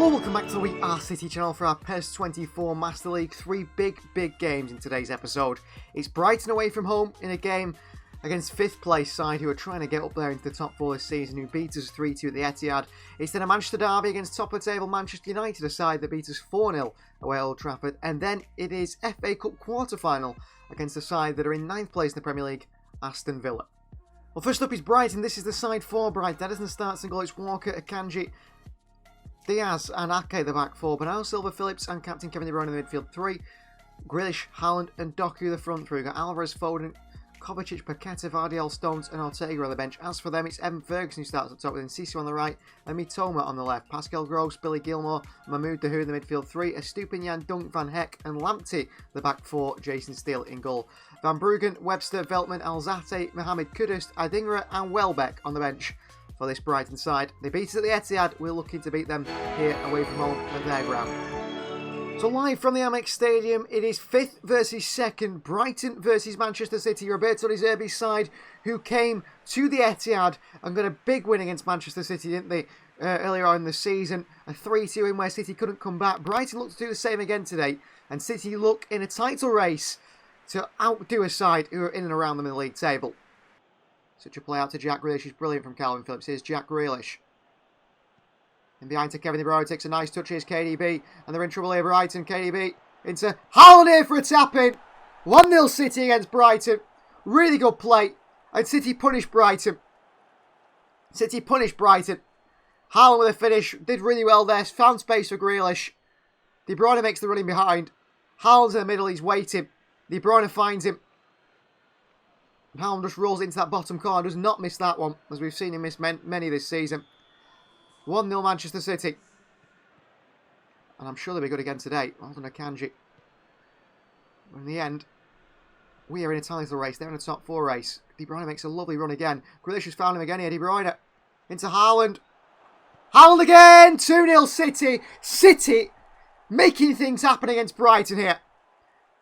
Hello, welcome back to the We Are City channel for our PES 24 Master League. Three big games in today's episode. It's Brighton away from home in a game against 5th place side who are trying to get up there into the top 4 this season, who beat us 3-2 at the Etihad. It's then a Manchester derby against top of the table Manchester United, a side that beat us 4-0 away at Old Trafford. And then it is FA Cup quarter-final against a side that are in 9th place in the Premier League, Aston Villa. Well, first up is Brighton. This is the side for Brighton. That isn't the starting goal. It's Walker, Akanji, Diaz and Ake at the back 4, Bernardo Silva, Phillips and captain Kevin De Bruyne in the midfield 3, Grealish, Haaland and Doku the front 3. We've got Alvarez, Foden, Kovacic, Paqueta, Vardiel, Stones and Ortega on the bench. As for them, it's Evan Ferguson who starts up top with Enciso on the right and Mitoma on the left. Pascal Gross, Billy Gilmore, Mahmoud Dahoud in the midfield 3, Estupinian, Dunk, Van Heck and Lamptey the back 4, Jason Steele in goal. Van Bruggen, Webster, Veltman, Alzate, Mohamed Kudus, Adingra and Welbeck on the bench for this Brighton side. They beat us at the Etihad. We're looking to beat them here away from home at their ground. So live from the Amex Stadium, it is 5th versus 2nd, Brighton versus Manchester City. Roberto De Zerbi's side, who came to the Etihad and got a big win against Manchester City, didn't they, earlier on in the season. A 3-2 win where City couldn't come back. Brighton look to do the same again today, and City look in a title race to outdo a side who are in and around them in the league table. Such a play out to Jack Grealish is brilliant from Calvin Phillips. Here's Jack Grealish. And behind to Kevin De Bruyne, takes a nice touch. Here's KDB. And they're in trouble here, Brighton. KDB into Haaland here for a tap-in. 1-0 City against Brighton. Really good play. And City punished Brighton. City punished Brighton. Haaland with a finish. Did really well there. Found space for Grealish. De Bruyne makes the running behind. Haaland's in the middle. He's waiting. De Bruyne finds him. Haaland just rolls into that bottom corner, does not miss that one, as we've seen him miss many this season. 1-0 Manchester City. And I'm sure they'll be good again today. Well done, Akanji. But in the end, we are in a title race. They're in a top 4 race. De Bruyne makes a lovely run again. Grealish has found him again here. De Bruyne into Haaland. Haaland again! 2-0 City. City making things happen against Brighton here.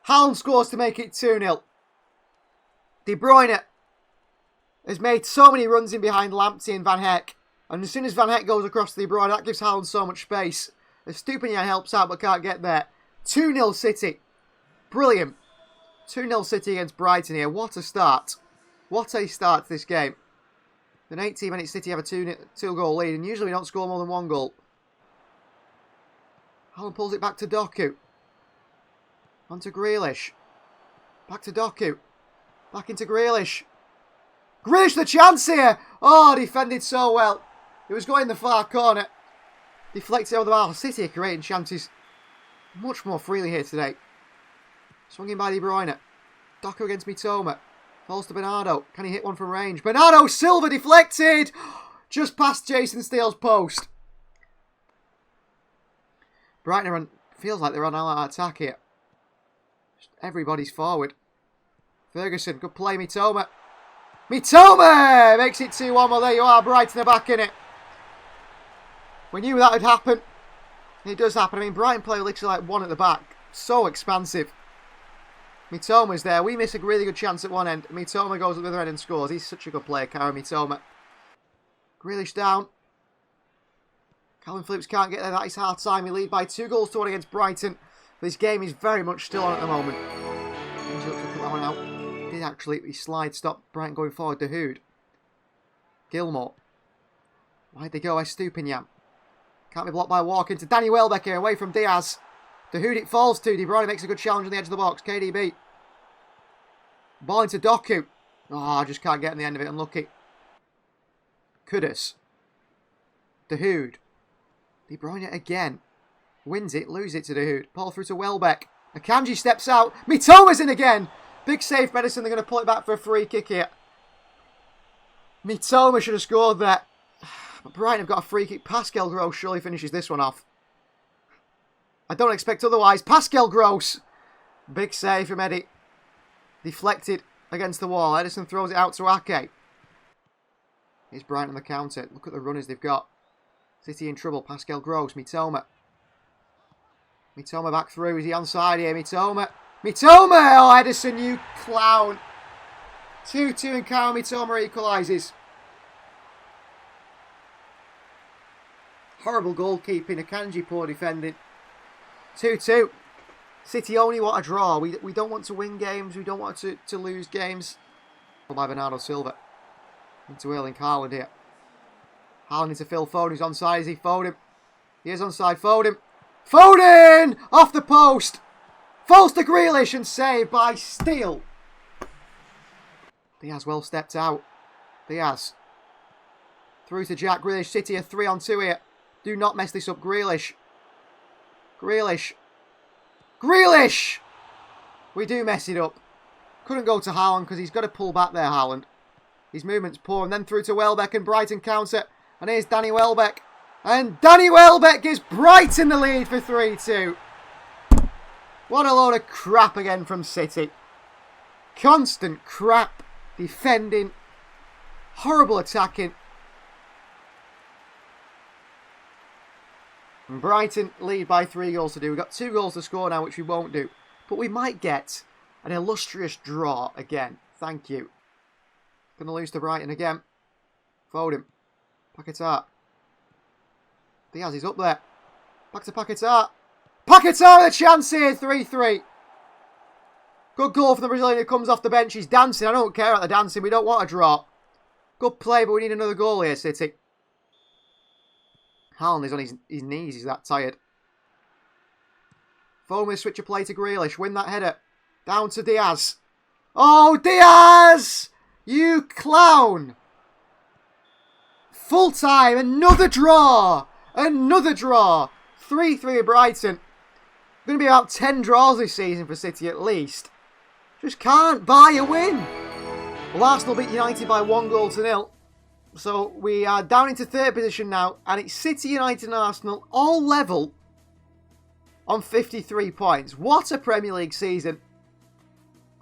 Haaland scores to make it 2-0. De Bruyne has made so many runs in behind Lamptey and Van Heck. And as soon as Van Heck goes across to De Bruyne, that gives Haaland so much space. Estupinian helps out but can't get there. 2-0 City. Brilliant. 2-0 City against Brighton here. What a start. What a start to this game. In 18 minutes, City have a 2-goal lead. And usually we don't score more than 1 goal. Haaland pulls it back to Doku. On to Grealish. Back to Doku. Back into Grealish. Grealish the chance here. Oh, defended so well. It was going in the far corner. Deflected over the bar. City are creating chances much more freely here today. Swung in by De Bruyne. Doku against Mitoma. Falls to Bernardo. Can he hit one from range? Bernardo Silva deflected. Just past Jason Steele's post. Brighton feels like they're on all-out attack here. Just everybody's forward. Ferguson, good play, Mitoma. Mitoma makes it 2-1. Well, there you are, Brighton are back in it. We knew that would happen. It does happen. I mean, Brighton play literally like 1 at the back. So expansive. Mitoma's there. We miss a really good chance at one end. Mitoma goes at the other end and scores. He's such a good player, Karen Mitoma. Grealish down. Calvin Phillips can't get there. That is hard time. We lead by 2-1 against Brighton. This game is very much still on at the moment. He looks to put that one out. Did actually, he slide stop Brighton going forward. Dahoud. Gilmore. Why'd they go? Estupinian. Can't be blocked by Walker into Danny Welbeck here, away from Diaz. Dahoud it falls to. De Bruyne makes a good challenge on the edge of the box. KDB. Ball into Doku. Oh, just can't get in the end of it. Unlucky. Kudus. Dahoud. De Bruyne again. Wins it, loses it to Dahoud. Ball through to Welbeck. Akanji steps out. Mitoma's in again. Big save, Medicine. They're going to pull it back for a free kick here. Mitoma should have scored there. But Brighton have got a free kick. Pascal Gross surely finishes this one off. I don't expect otherwise. Pascal Gross. Big save from Eddie. Deflected against the wall. Edison throws it out to Ake. Here's Brighton on the counter. Look at the runners they've got. City in trouble. Pascal Gross. Mitoma. Mitoma back through. Is he onside here? Mitoma. Mitoma! Oh, Edison, you clown. 2-2 and Kyle Mitoma equalises. Horrible goalkeeping. Akanji poor defending. 2-2. City only want a draw. We don't want to win games. We don't want to lose games. By Bernardo Silva. Into Erling Haaland here. Haaland into Phil Foden. He's onside. Is he Foden? He is onside. Foden. Foden! Off the post. Falls to Grealish and saved by Steele. Diaz well stepped out. Diaz. Through to Jack Grealish. City are 3-on-2 here. Do not mess this up. Grealish. Grealish. Grealish! We do mess it up. Couldn't go to Haaland because he's got to pull back there, Haaland. His movement's poor. And then through to Welbeck and Brighton counter. And here's Danny Welbeck. And Danny Welbeck gives Brighton the lead for 3-2. What a load of crap again from City. Constant crap. Defending. Horrible attacking. And Brighton lead by 3 goals to do. We've got 2 goals to score now, which we won't do. But we might get an illustrious draw again. Thank you. Going to lose to Brighton again. Foden. Paquetá. Diaz is up there. Back to Paquetá. Paquetá with a chance here. 3-3. Good goal from the Brazilian who comes off the bench. He's dancing. I don't care about the dancing. We don't want a draw. Good play, but we need another goal here, City. Haaland is on his knees. He's that tired. Foden with switch of play to Grealish. Win that header. Down to Diaz. Oh, Diaz! You clown! Full time. Another draw. Another draw. 3-3 Brighton. Going to be about 10 draws this season for City at least. Just can't buy a win. Well, Arsenal beat United by 1-0. So we are down into 3rd position now. And it's City, United and Arsenal all level on 53 points. What a Premier League season.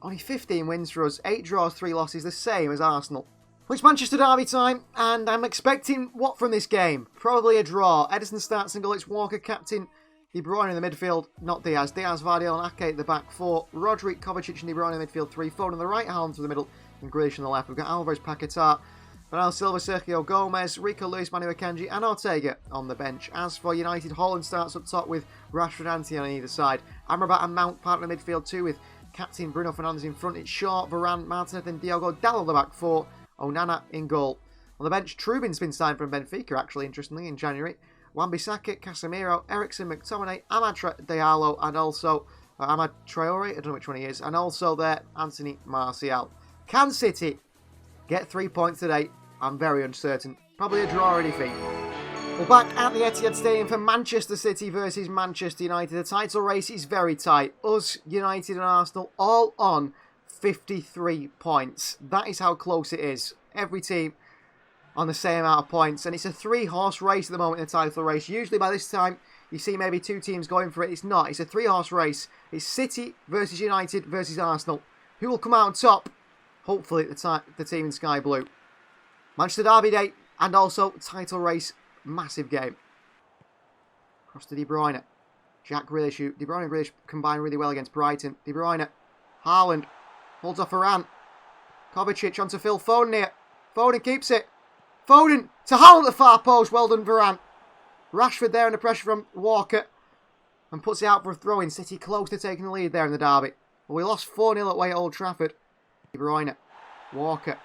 Only 15 wins for us. 8 draws, 3 losses. The same as Arsenal. It's Manchester derby time. And I'm expecting what from this game? Probably a draw. Ederson starts and goal. It's Walker, captain. De Bruyne in the midfield. Not Diaz. Diaz, Vardiel and Ake at the back 4. Rodric, Kovacic and De Bruyne in the midfield 3. Foden on the right, Haaland through the middle. And Grealish on the left. We've got Alvarez, Paquetá, Bernardo Silva, Sergio Gomez, Rico Lewis, Manu Akanji and Ortega on the bench. As for United, Haaland starts up top with Rashford and Ante on either side. Amrabat and Mount part of the midfield too with captain Bruno Fernandes in front. It's Shaw, Varane, Martinez and Diogo Dalot on the back 4. Onana in goal. On the bench, Trubin's been signed from Benfica actually, interestingly, in January. Wan-Bissaka, Casemiro, Eriksen, McTominay, Amad Diallo and also Amad Traore, I don't know which one he is, and also there, Anthony Martial. Can City get 3 points today? I'm very uncertain. Probably a draw or defeat. We're back at the Etihad Stadium for Manchester City versus Manchester United. The title race is very tight. Us, United and Arsenal all on 53 points. That is how close it is. Every team on the same amount of points. And it's a 3-horse race at the moment in the title race. Usually by this time, you see maybe 2 teams going for it. It's not. It's a 3-horse race. It's City versus United versus Arsenal. Who will come out on top? Hopefully the team in Sky Blue. Manchester derby day and also title race. Massive game. Cross to De Bruyne. Jack Grealish. De Bruyne and Grealish combine really well against Brighton. De Bruyne. Haaland. Holds off Varane. Kovacic onto Phil Foden here. Foden keeps it. Foden to Haaland at the far post. Well done, Varane. Rashford there under pressure from Walker. And puts it out for a throw-in. City close to taking the lead there in the derby. Well, we lost 4-0 away at Old Trafford. De Bruyne. Walker.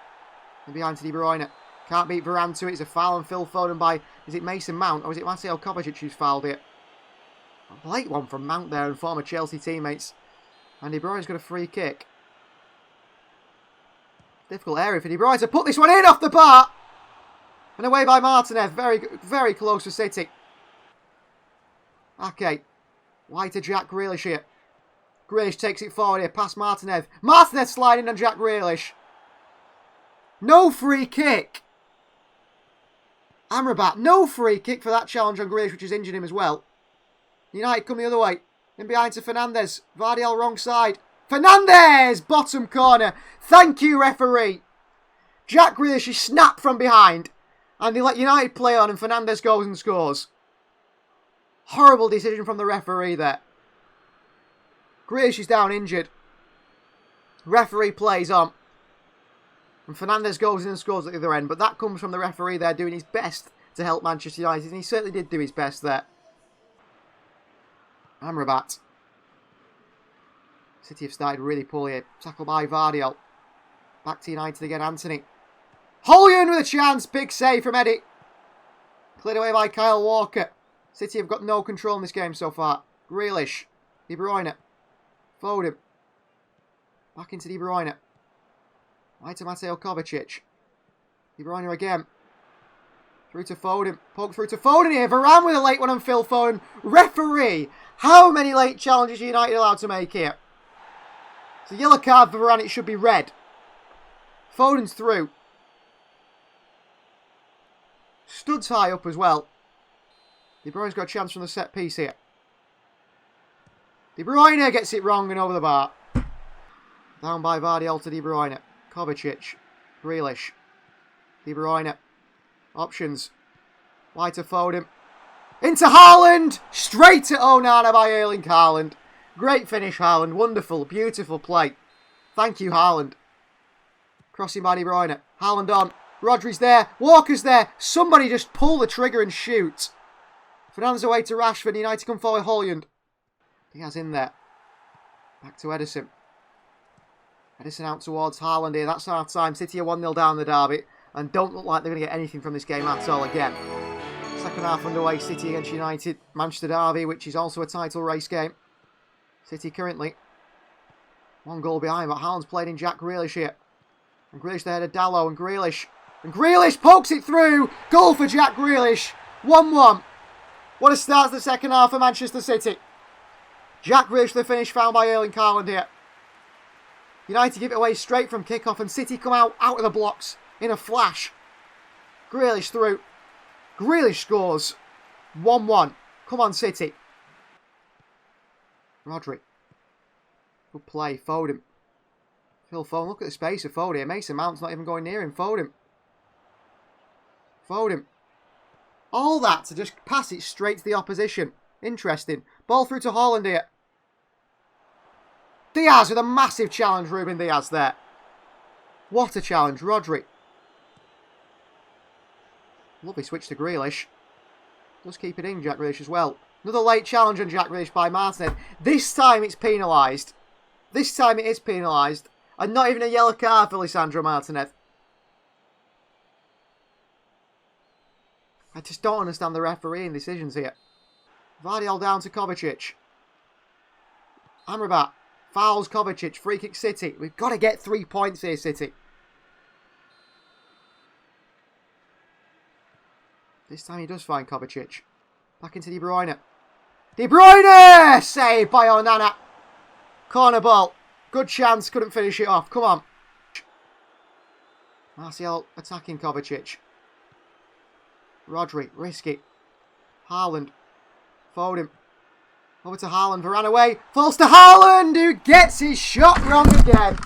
And behind to De Bruyne. Can't beat Varane to it. It's a foul on Phil Foden by, is it Mason Mount or is it Mateo Kovacic who's fouled it? A late one from Mount there and former Chelsea teammates. And De Bruyne's got a free kick. Difficult area for De Bruyne to put this one in off the bar. And away by Martinez. Very, very close for City. Okay. Wide to Jack Grealish here. Grealish takes it forward here past Martinez. Martinez sliding on Jack Grealish. No free kick. Amrabat, no free kick for that challenge on Grealish, which has injured him as well. United come the other way. In behind to Fernandes. Vardiel wrong side. Fernandes! Bottom corner. Thank you, referee. Jack Grealish is snapped from behind. And they let United play on and Fernandes goes and scores. Horrible decision from the referee there. Grealish is down injured. Referee plays on. And Fernandes goes in and scores at the other end. But that comes from the referee there doing his best to help Manchester United, and he certainly did do his best there. Amrabat. City have started really poorly here. Tackled by Vardiol. Back to United again, Anthony. Holland with a chance. Big save from Eddie. Cleared away by Kyle Walker. City have got no control in this game so far. Grealish. De Bruyne. Foden. Back into De Bruyne. Right to Mateo Kovacic. De Bruyne again. Through to Foden. Poke through to Foden here. Varane with a late one on Phil Foden. Referee. How many late challenges are United allowed to make here? It's a yellow card for Varane. It should be red. Foden's through. Studs high up as well. De Bruyne's got a chance from the set piece here. De Bruyne gets it wrong and over the bar. Down by Vardiol to De Bruyne. Kovacic. Grealish. De Bruyne. Options. Wide to Foden. Into Haaland. Straight to Onana by Erling Haaland. Great finish, Haaland. Wonderful, beautiful play. Thank you, Haaland. Crossing by De Bruyne. Haaland on. Rodri's there. Walker's there. Somebody just pull the trigger and shoot. Fernandez away to Rashford. United come forward. Holland. Diaz in there. Back to Edison. Edison out towards Haaland here. That's our time. City are 1-0 down the derby and don't look like they're going to get anything from this game at all again. Second half underway. City against United. Manchester derby, which is also a title race game. City currently 1 goal behind, but Haaland's played in Jack Grealish here. And Grealish there to Dalot and Grealish. And Grealish pokes it through. Goal for Jack Grealish. 1-1. What a start to the second half for Manchester City. Jack Grealish the finish found by Erling Haaland here. United give it away straight from kickoff and City come out of the blocks in a flash. Grealish through. Grealish scores. 1-1. Come on, City. Rodri. Good play. Foden. Phil Foden. Look at the space of Foden. Mason Mount's not even going near him. Foden. Foden. All that to just pass it straight to the opposition. Interesting. Ball through to Haaland here. Diaz with a massive challenge. Ruben Diaz there. What a challenge. Rodri. Lovely switch to Grealish. Does keep it in, Jack Grealish as well. Another late challenge on Jack Grealish by Martinez. This time it's penalised. This time it is penalised. And not even a yellow card for Lisandro Martinez. I just don't understand the refereeing decisions here. Vardiol down to Kovacic. Amrabat. Fouls Kovacic. Free kick City. We've got to get 3 points here, City. This time he does find Kovacic. Back into De Bruyne. De Bruyne! Saved by Onana. Corner ball. Good chance. Couldn't finish it off. Come on. Martial attacking Kovacic. Rodri. Risky. Haaland. Foden. Over to Haaland. Varane away. Falls to Haaland, who gets his shot wrong again.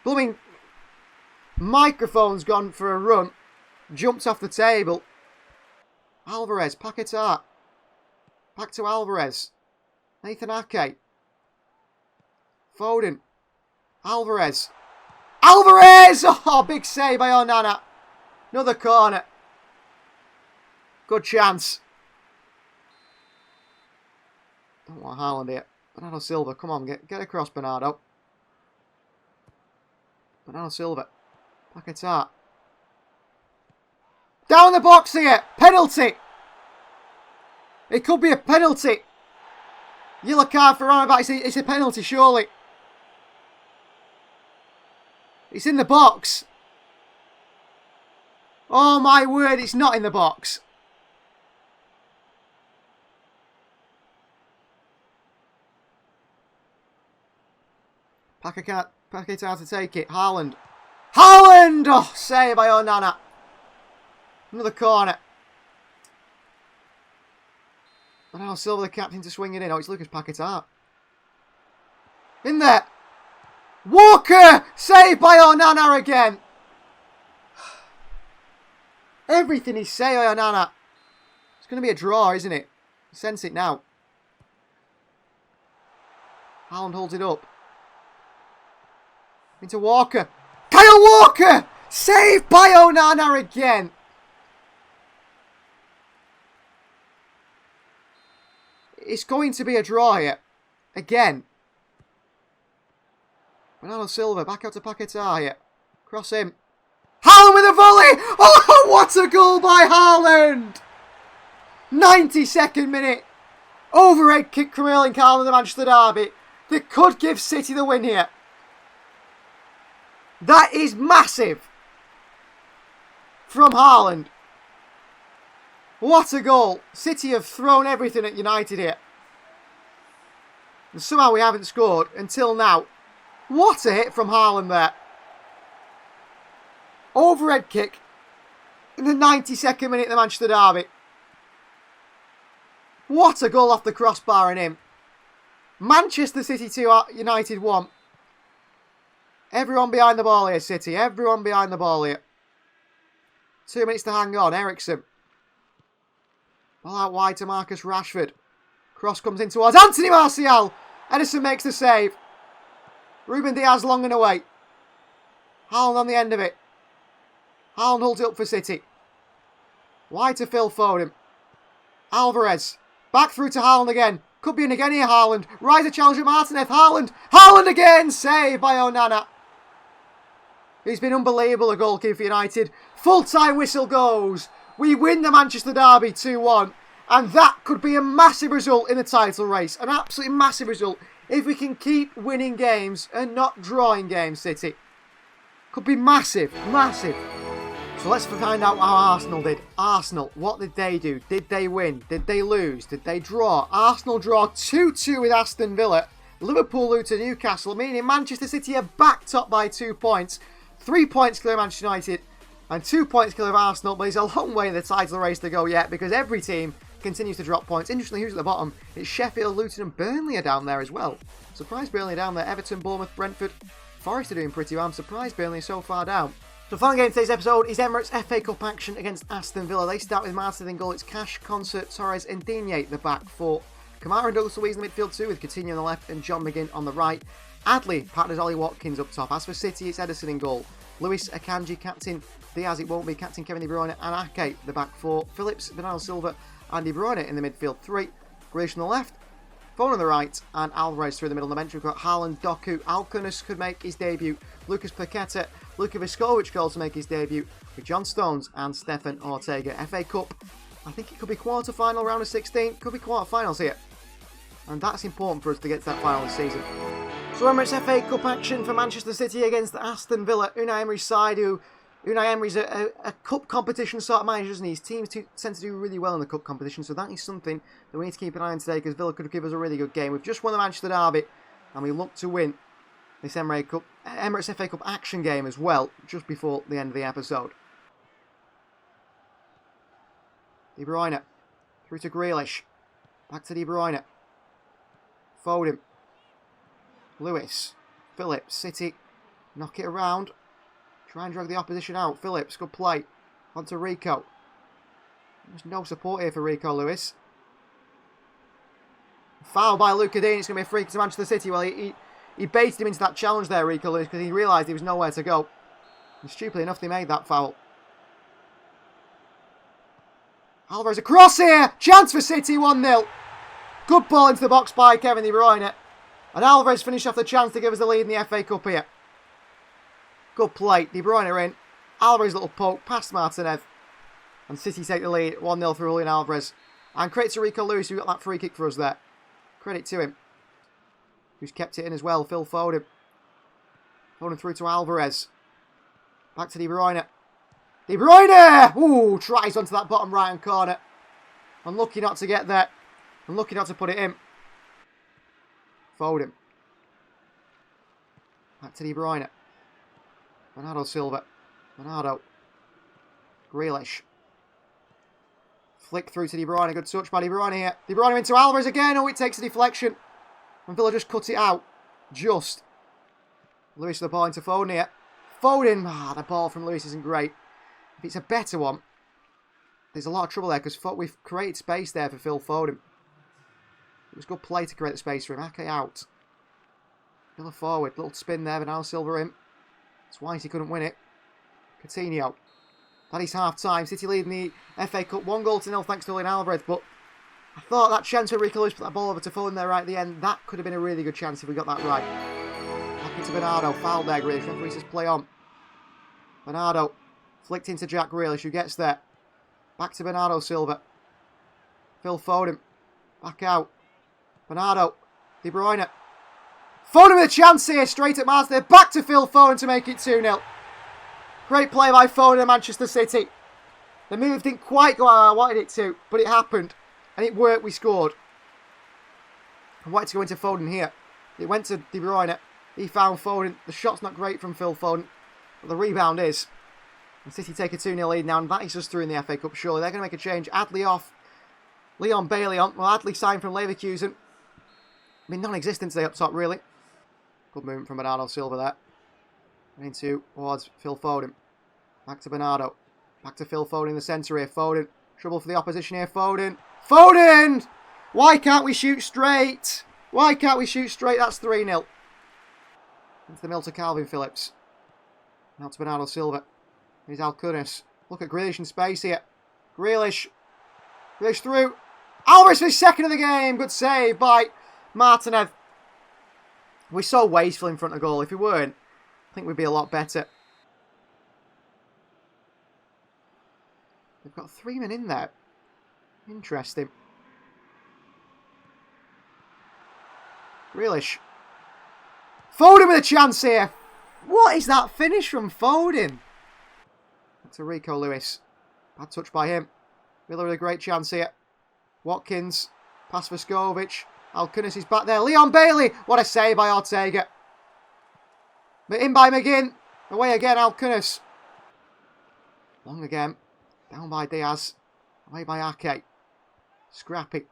Blooming microphone's gone for a run. Jumps off the table. Alvarez. Paquetá. Back to Alvarez. Nathan Ake. Foden. Alvarez. Alvarez! Oh, big save by Onana. Another corner. Good chance. Don't want Haaland here. Bernardo Silva. Come on, get across, Bernardo. Bernardo Silva. Paquetá. Down the box here. Penalty. It could be a penalty. Yellow card for Amrabat. It's a penalty, surely. It's in the box. Oh my word, it's not in the box. Paquetá to take it. Haaland. Haaland! Oh, save by Onana. Another corner. And now Silva, the captain, to swing it in. Oh, it's Lucas Paquetá. In there. Walker! Saved by Onana again. Everything is saved by Onana. It's going to be a draw, isn't it? Sense it now. Haaland holds it up. Into Walker. Kyle Walker! Saved by Onana again. it's going to be a draw here. Again. Bernardo Silva, back out to Paquetá here. Cross him. Haaland with a volley! Oh, what a goal by Haaland! 92nd minute. Overhead kick from Erling Haaland in the Manchester derby. That could give City the win here. That is massive. From Haaland. What a goal. City have thrown everything at United here. And somehow we haven't scored until now. What a hit from Haaland there. Overhead kick in the 92nd minute of the Manchester derby. What a goal off the crossbar and in. Manchester City 2, United 1. Everyone behind the ball here, City. Everyone behind the ball here. 2 minutes to hang on. Eriksen. Ball out wide to Marcus Rashford. Cross comes in towards Anthony Martial. Ederson makes the save. Ruben Diaz long and away. Haaland on the end of it. Haaland holds it up for City. Wide to Phil Foden. Alvarez. Back through to Haaland again. Could be in again here, Haaland. Riser challenge at Martinez. Haaland. Haaland again. Saved by Onana. He's been unbelievable, a goalkeeper for United. Full-time whistle goes. We win the Manchester derby 2-1. And that could be a massive result in the title race. An absolutely massive result if we can keep winning games and not drawing games, City. Could be massive, massive. So let's find out how Arsenal did. Arsenal, what did they do? Did they win? Did they lose? Did they draw? Arsenal draw 2-2 with Aston Villa. Liverpool lose to Newcastle, meaning Manchester City are back top by 2 points. 3 points clear of Manchester United and 2 points clear of Arsenal, but it's a long way in the title race to go yet because every team continues to drop points. Interestingly, who's at the bottom? It's Sheffield, Luton and Burnley are down there as well. Surprised Burnley are down there. Everton, Bournemouth, Brentford, Forest are doing pretty well. I'm surprised Burnley are so far down. So the final game of today's episode is Emirates FA Cup action against Aston Villa. They start with Martin in goal. It's Cash, Concert, Torres and Digne the back four. Kamara and Douglas Luiz in the midfield too, with Coutinho on the left and John McGinn on the right. Adley partners Ollie Watkins up top. As for City, it's Ederson in goal. Lewis, Akanji, captain Diaz, it won't be, captain Kevin De Bruyne and Ake the back four. Phillips, Bernardo Silva and De Bruyne in the midfield three. Grealish on the left, Foden on the right and Alvarez through the middle. On the bench we've got Haaland, Doku, Alcanis could make his debut. Lucas Paqueta, Luka Viskovic could also make his debut with John Stones and Stefan Ortega. FA Cup, I think it could be quarter-final, round of 16, could be quarter-finals here. And that's important for us to get to that final this season. So Emirates FA Cup action for Manchester City against Aston Villa. Unai Emery's side, Unai Emery's a cup competition sort of manager, doesn't he? His teams tend to do really well in the cup competition, so that is something that we need to keep an eye on today because Villa could give us a really good game. We've just won the Manchester derby and we look to win this Emirates FA Cup action game as well, just before the end of the episode. De Bruyne, through to Grealish, back to De Bruyne, Foden, Lewis, Phillips, City, knock it around, try and drag the opposition out. Phillips, good play, on to Rico. There's no support here for Rico Lewis. Foul by Luka Dean, it's going to be a free kick to Manchester City. Well, he baited him into that challenge there, Rico Lewis, because he realised he was nowhere to go. And stupidly enough, they made that foul. Alvarez across here! Chance for City, 1-0. Good ball into the box by Kevin De Bruyne. And Alvarez finished off the chance to give us the lead in the FA Cup here. Good play. De Bruyne in. Alvarez little poke past Martinez. And City take the lead, 1-0 through Julian Alvarez. And credit to Rico Lewis who got that free kick for us there. Credit to him. Who's kept it in as well, Phil Foden. Foden through to Alvarez. Back to De Bruyne. De Bruyne! Ooh, tries onto that bottom right-hand corner. Unlucky not to get there. Unlucky not to put it in. Foden. Back to De Bruyne. Bernardo Silva. Bernardo. Grealish. Flick through to De Bruyne. Good touch by De Bruyne here. De Bruyne into Alvarez again. Oh, it takes a deflection. And Villa just cut it out. Just. Lewis with the ball into Foden here. Foden. Ah, the ball from Lewis isn't great. If it's a better one, there's a lot of trouble there because we've created space there for Phil Foden. It was good play to create the space for him. Ake out. Villa forward. Little spin there, but now Silva in. That's why he couldn't win it. Coutinho. That is half time. City leading the FA Cup 1-0 thanks to Julian Alvarez, but I thought that chance where Rico Lewis put that ball over to Foden there right at the end, that could have been a really good chance if we got that right. Back into Bernardo, foul there, Grealish. Referee says play on. Bernardo, flicked into Jack Grealish, who gets there. Back to Bernardo Silva. Phil Foden, back out. Bernardo, De Bruyne. Foden with a chance here, straight at Martinez. Back to Phil Foden to make it 2-0. Great play by Foden at Manchester City. The move didn't quite go how I wanted it to, but it happened. And it worked, we scored. I wanted to go into Foden here. It went to De Bruyne. He found Foden. The shot's not great from Phil Foden, but the rebound is. And City take a 2-0 lead now, and that is us through in the FA Cup, surely. They're going to make a change. Adley off. Leon Bailey on. Well, Adley signed from Leverkusen. I mean, non-existent today up top, really. Good movement from Bernardo Silva there. And into towards Phil Foden. Back to Bernardo. Back to Phil Foden in the centre here. Foden. Trouble for the opposition here. Foden. Foden! Why can't we shoot straight? Why can't we shoot straight? That's 3-0. Into the middle to Calvin Phillips. Now to Bernardo Silva. Here's Alcunas. Look at Grealish in space here. Grealish. Grealish through. Alvarez for his second of the game. Good save by Martinez. We're so wasteful in front of goal. If we weren't, I think we'd be a lot better. They've got 3 men in there. Interesting. Grealish. Foden with a chance here. What is that finish from Foden? To Rico Lewis. Bad touch by him. Villa with a great chance here. Watkins. Pass for Skovic. Alcunas is back there. Leon Bailey. What a save by Ortega. But in by McGinn. Away again, Alcunas. Long again. Down by Diaz. Away by Ake. Scrappy.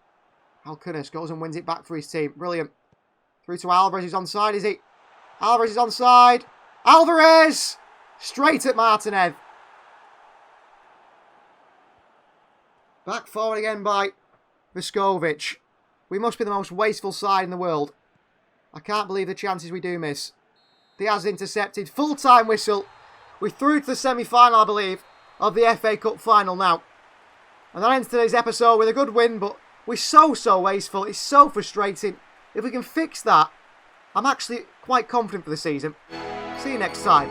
Alcunas goes and wins it back for his team. Brilliant. Through to Alvarez. He's onside, is he? Alvarez is onside. Alvarez! Straight at Martinez. Back forward again by Vuskovic. We must be the most wasteful side in the world. I can't believe the chances we do miss. Diaz intercepted. Full-time whistle. We're through to the semi-final, I believe, of the FA Cup final now. And that ends today's episode with a good win, but we're so wasteful. It's so frustrating. If we can fix that, I'm actually quite confident for the season. See you next time.